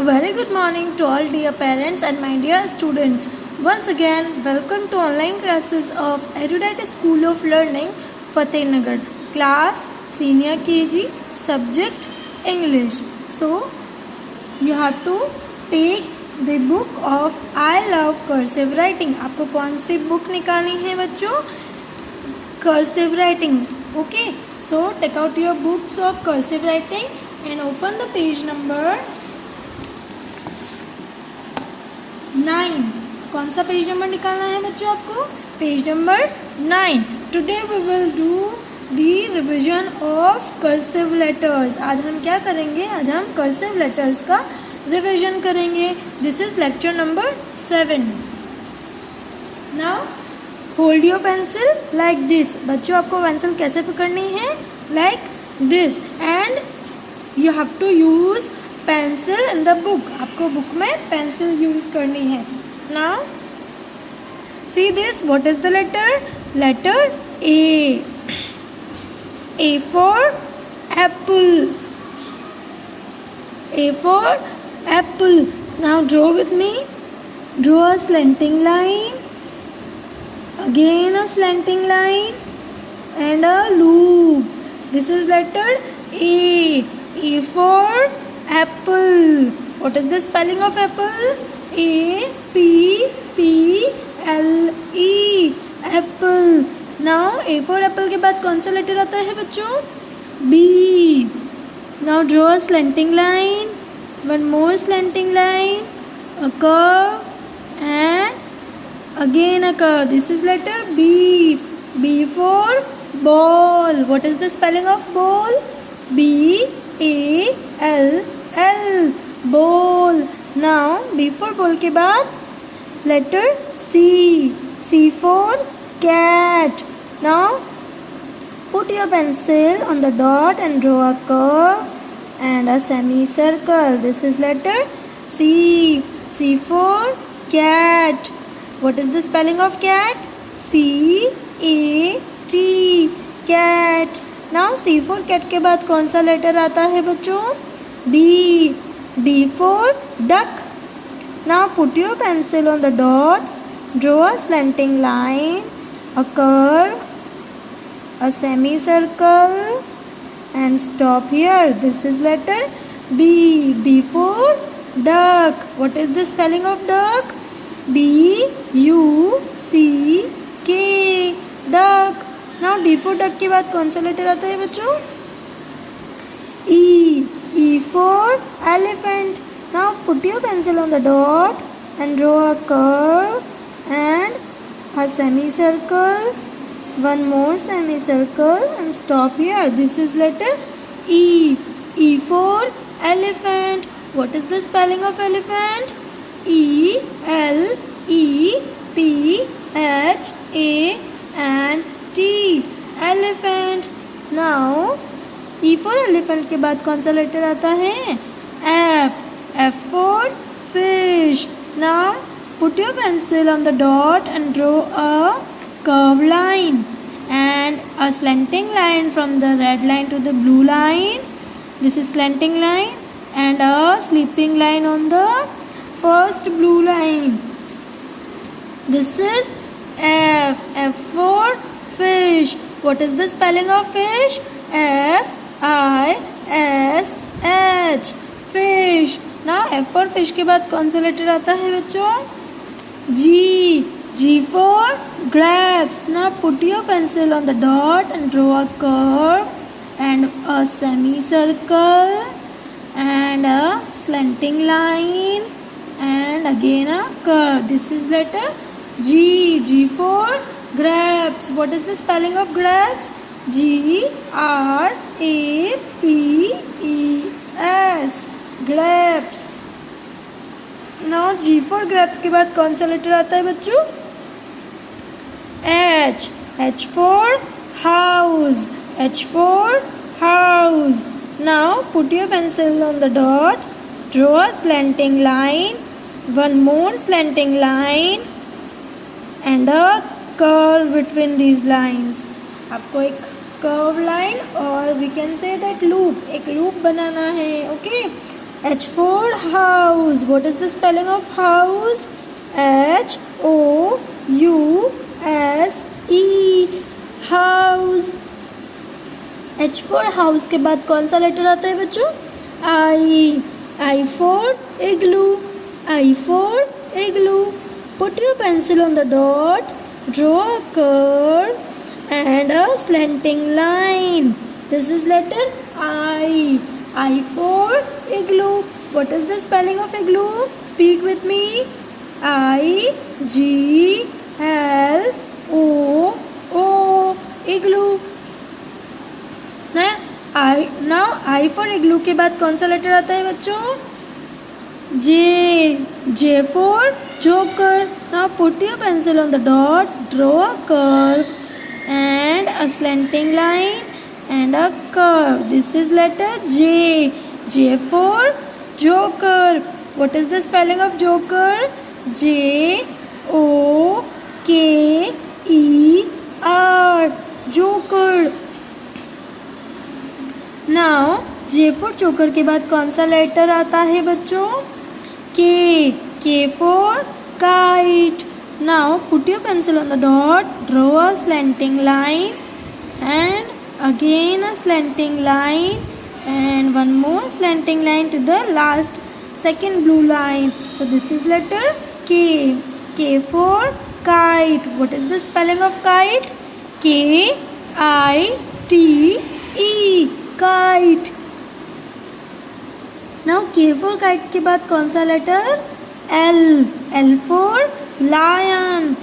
A very good morning to all dear parents and my dear students. Once again, welcome to online classes of Erudite School of Learning, Fatehnagar. Class Senior KG, Subject English. So, you have to take the book of I Love Cursive Writing. आपको कौन सी book निकालनी है बच्चों? Cursive Writing. Okay, so take out your books of Cursive Writing and open the page number 9. कौन सा page number निकालना है बच्चों आपको? Page number 9. Today we will do the revision of cursive letters. आज हम क्या करेंगे? आज हम कर्सिव लेटर्स का रिविजन करेंगे. This is lecture number 7. Now hold your pencil like this. बच्चों आपको पेंसिल कैसे पकड़नी है? Like this. And you have to use pencil in the book. आपको बुक में पेंसिल यूज करनी है. Now see this. What is the letter? Letter A. A for apple. A for apple. Now draw with me. Draw a slanting line. Again a slanting line and a loop. This is letter A. A for apple. What is the spelling of apple? A P P L E. Apple. Now A for apple के बाद कौन सा letter आता है बच्चों? B. Now draw a slanting line. One more slanting line. A curve and again a curve. This is letter B. B for ball. What is the spelling of ball? B A L L. Ball. Now B for ball के बाद letter C. C for cat. Now put your pencil on the dot and draw a curve and a semicircle. This is letter C. C for cat. What is the spelling of cat? C A T. Cat. Now C for cat के बाद कौन सा letter आता है बच्चों? D. D for duck. Now put your pencil on the dot, draw a slanting line, a curve, a semicircle and stop here. This is letter D. D for duck. What is the spelling of duck? D U C K. Duck. Now D for duck के बाद कौन सा letter आता है बच्चों? E. E for elephant. Now put your pencil on the dot and draw a curve and a semicircle, one more semicircle and stop here. This is letter E. E for elephant. What is the spelling of elephant? E L E P H A N T. Elephant. Now E for elephant के बाद कौन सा letter आता है? F. F for fish. Now put your pencil on the dot and draw a curved line and a slanting line from the red line to the blue line. This is slanting line and a sleeping line on the first blue line. This is F. F for fish. What is the spelling of fish? F I S H. Fish. Now F for fish के बाद कौन सा letter आता है बच्चों? G. G for grapes. Now put your pencil on the dot and draw a curve and a semicircle and a slanting line and again a curve. This is letter G. G for grapes. What is the spelling of grapes? G R A P E S. Grapes. Now G for grapes के बाद कौन सा letter आता है बच्चों? H. H for house. H for house. Now put your pencil on the dot, draw a slanting line, one more slanting line and a curve between these lines. आपको एक curve line और we can say that loop, एक loop बनाना है. Okay. H for house. What is the spelling of house? House. House. H for house के बाद कौन सा letter आता है बच्चों? I. I for igloo. I for igloo. Put your pencil on the dot. Draw a curve and a slanting line. This is letter I. I for igloo. What is the spelling of igloo? Speak with me. I-G-L-O-O. Igloo. Now I for igloo के बाद कौन सा letter आता है बच्चों? J. J for joker. Now put your pencil on the dot. Draw a curve and a slanting line and a curve. This is letter J. J for joker. What is the spelling of joker? J-O-K-E-R. Joker. Now J for joker के बाद कौन सा letter आता है बच्चों? K. K for kite. Now put your pencil on the dot. Draw a slanting line and again a slanting line and one more slanting line to the last second blue line. So this is letter K. K for kite. What is the spelling of kite? K-I-T-E. Kite. Now K for kite के बाद कौन सा letter? L. L for lion.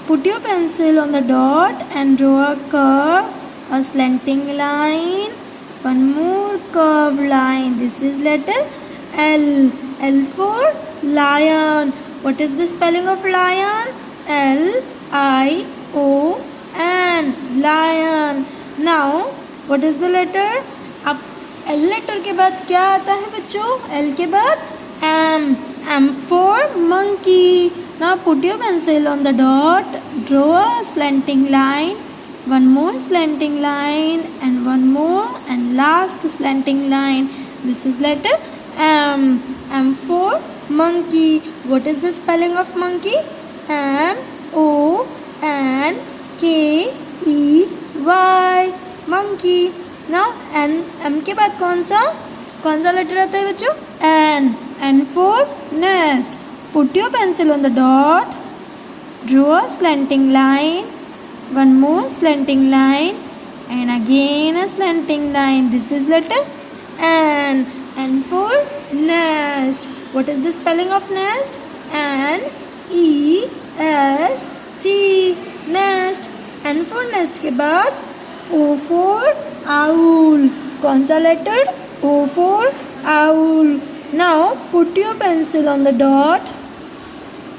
Put your pencil on the dot and draw a curve, a slanting line, one more curved line. This is letter L. L for lion. What is the spelling of lion? L-I-O-N. Lion. Now what is the letter? अब L letter के बाद क्या आता है बच्चों? L के बाद M. M for monkey. Now put your pencil on the dot. Draw a slanting line, one more slanting line and one more and last slanting line. This is letter M. M for monkey. What is the spelling of monkey? M-O-N-K-E-Y. Monkey. Now N. M के बाद कौन सा letter आता है बच्चों? N. N for nest. Put your pencil on the dot. Draw a slanting line, one more slanting line and again a slanting line. This is letter N. N for nest. What is the spelling of nest? N-E-S-T. Nest. N for nest के बाद O for owl. कौन सा letter? O for owl. Now put your pencil on the dot.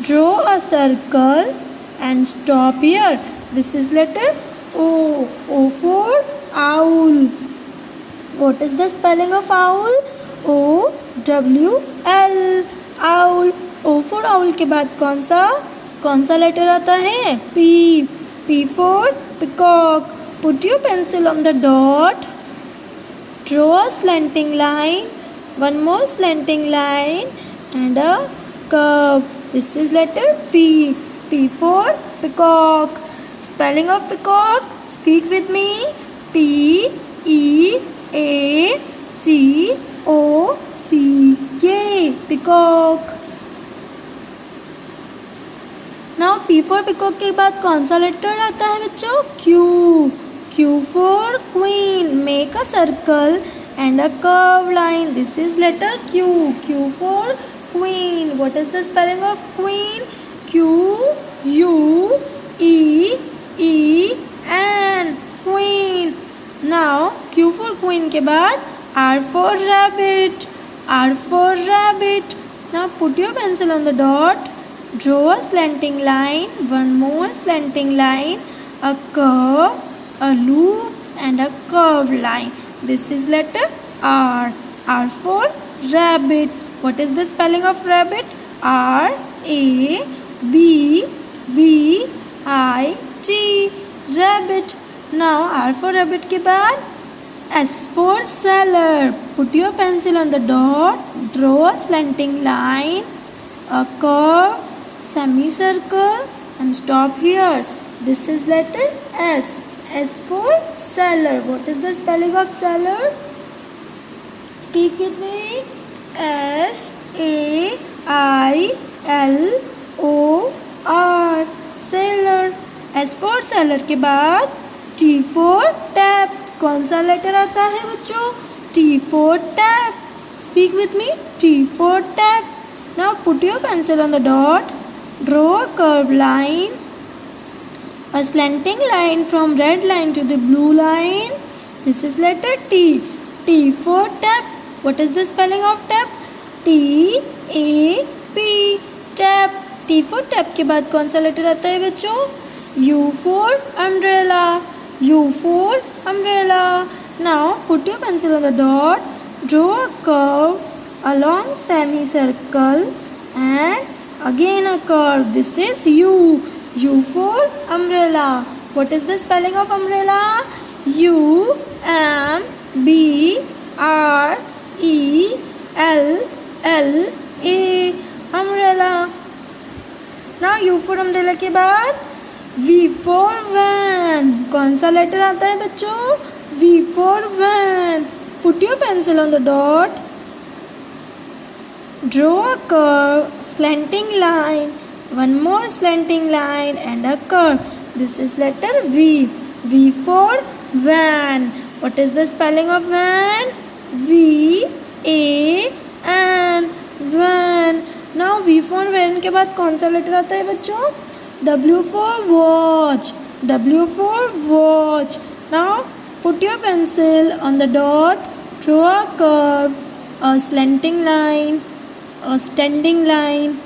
Draw a circle and stop here. This is letter O. O for owl. What is the spelling of owl? O-W-L. Owl. O for owl के बाद कौन सा letter आता है? P. P for peacock. Put your pencil on the dot. Draw a slanting line, one more slanting line and a curve. This is letter P. P for peacock. Spelling of peacock. Speak with me. P-E-A-C-O-C-K. Peacock. Now P for peacock के बाद कौन सा letter आता है बच्चों? Q. Q for queen. Make a circle and a curved line. This is letter Q. Q for queen. What is the spelling of queen? Q-U-E-E-N. Queen. Now Q for queen के बाद R for rabbit. R for rabbit. Now put your pencil on the dot. Draw a slanting line, one more slanting line, a curve, a loop and a curved line. This is letter R. R for rabbit. What is the spelling of rabbit? R-A-B-B-I-T. Rabbit. Now R for rabbit के बाद S for seller. Put your pencil on the dot. Draw a slanting line, a curve, semicircle, and stop here. This is letter S. S for seller. What is the spelling of seller? Speak with me. S-A-I-L-O-R. Sailor. S for seller के बाद T for tap. कौन सा letter आता है बच्चों? T for tap. Speak with me. T for tap. Now put your pencil on the dot. Draw a curved line, a slanting line from red line to the blue line. This is letter T. T for tap. What is the spelling of tap? T-A-P. Tap. T for tap के बाद कौन सा letter आता है बच्चों? U for umbrella. U for umbrella. Now put your pencil on the dot. Draw a curve along semicircle and again a curve. This is U. U for umbrella. What is the spelling of umbrella? U-M-B-R-E-L-L-A. umbrella. Now U for umbrella के बाद V for van. कौन सा letter आता है बच्चों? V for van. Put your pencil on the dot. Draw a curve, slanting line, one more slanting line and a curve. This is letter V. V for van. What is the spelling of van? V-A-N. Van. Now V for van के बाद कौन सा letter आता है बच्चों? W for watch. W for watch. Now put your pencil on the dot. Draw a curve, a slanting line, a standing line,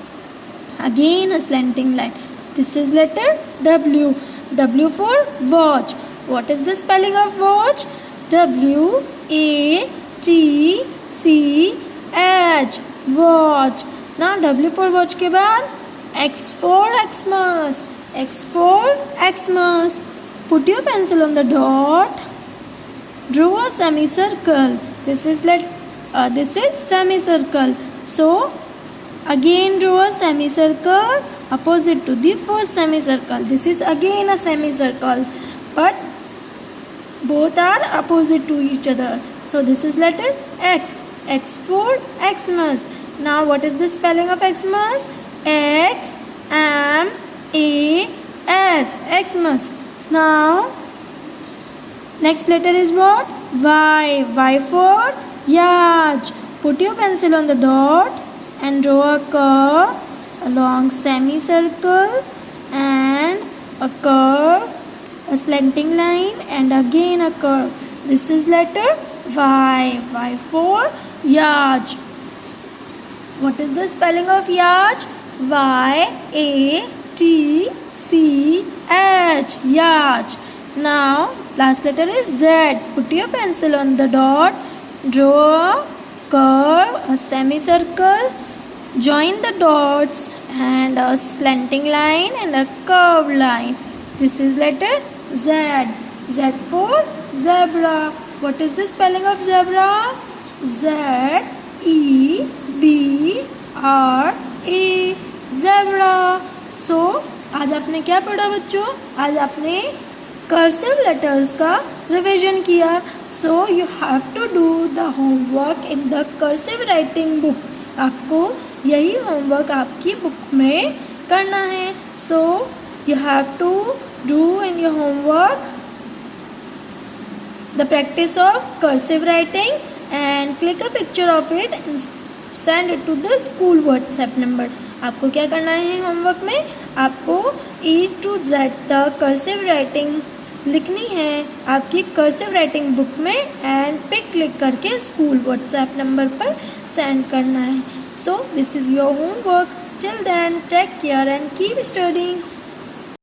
again a slanting line. This is letter W. W for watch. What is the spelling of watch? W-A-T-C-H. watch. Now W for watch के बाद X for Xmas. X for Xmas. Put your pencil on the dot. Draw a semicircle. This is semicircle. So again draw a semicircle opposite to the first semicircle. This is again a semicircle, but both are opposite to each other. So this is letter X. X for Xmas. Now what is the spelling of Xmas? X-M-A-S. Xmas. Now next letter is what? Y. Y for yacht. Put your pencil on the dot and draw a curve along semicircle and a curve, a slanting line and again a curve. This is letter Y. Y for yacht. What is the spelling of yacht? Y-A-T-C-H. Yacht. Now last letter is Z. Put your pencil on the dot. Draw a curve, a semicircle, join the dots and a slanting line and a curved line. This is letter Z. Z for zebra. What is the spelling of zebra? Z-E-B-R-A. zebra. So आज आपने क्या पढ़ा बच्चों? आज आपने cursive letters का revision किया. So you have to do the homework in the cursive writing book. आपको यही होमवर्क आपकी बुक में करना है. So you have to do in your homework the practice of cursive writing and click a picture of it and send it to the school WhatsApp number. आपको क्या करना है होमवर्क में? आपको E to Z तक cursive writing लिखनी है आपकी कर्सिव राइटिंग बुक में एंड पिक क्लिक करके स्कूल व्हाट्सएप नंबर पर सेंड करना है. So this is your homework. Till then take care and keep studying.